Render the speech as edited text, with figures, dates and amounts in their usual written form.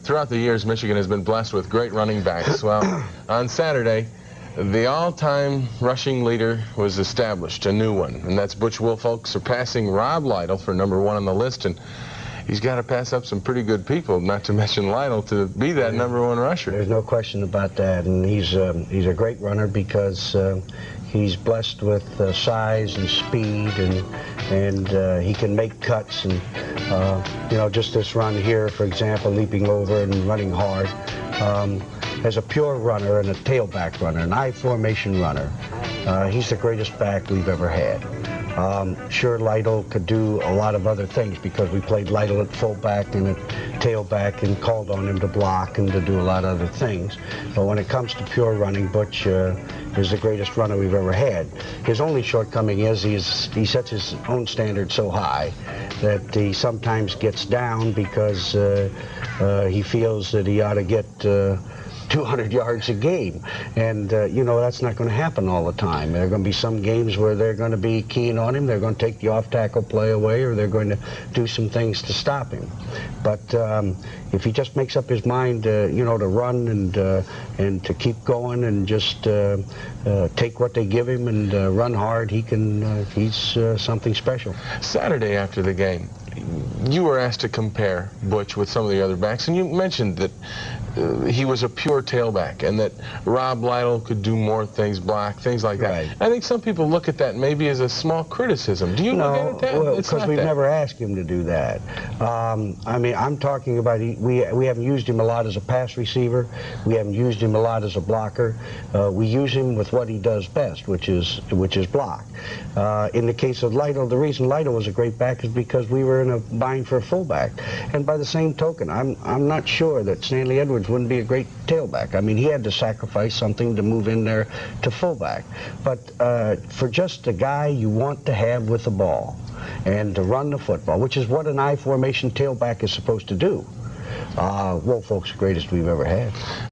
throughout the years, Michigan has been blessed with great running backs. Well, on Saturday, the all-time rushing leader was established, a new one, and that's Butch Woolfolk, surpassing Rob Lytle for #1 on the list. And he's got to pass up some pretty good people, not to mention Lytle, to be that #1 rusher. There's no question about that, and he's a great runner because he's blessed with size and speed, and he can make cuts. And you know, just this run here, for example, leaping over and running hard. As a pure runner and a tailback runner, an I-formation runner, he's the greatest back we've ever had. Sure, Lytle could do a lot of other things because we played Lytle at fullback and at tailback and called on him to block and to do a lot of other things. But when it comes to pure running, Butch is the greatest runner we've ever had. His only shortcoming is he sets his own standard so high that he sometimes gets down because he feels that he ought to get 200 yards a game, and you know, that's not going to happen all the time. There are going to be some games where they're going to be keen on him, they're going to take the off-tackle play away, or they're going to do some things to stop him. But if he just makes up his mind, you know, to run and to keep going and just take what they give him and run hard, he's something special. Saturday after the game, you were asked to compare Butch with some of the other backs, and you mentioned that he was a pure tailback and that Rob Lytle could do more things, block, things like that. Right. I think some people look at that maybe as a small criticism. Do you look at it that? No, because we've never asked him to do that. I mean, I'm talking about we haven't used him a lot as a pass receiver. We haven't used him a lot as a blocker. We use him with what he does best, which is block. In the case of Lytle, the reason Lytle was a great back is because we were in a bind for a fullback. And by the same token, I'm not sure that Stanley Edwards wouldn't be a great tailback. I mean, he had to sacrifice something to move in there to fullback. But for just a guy you want to have with the ball and to run the football, which is what an I-formation tailback is supposed to do, Woolfolk's the greatest we've ever had.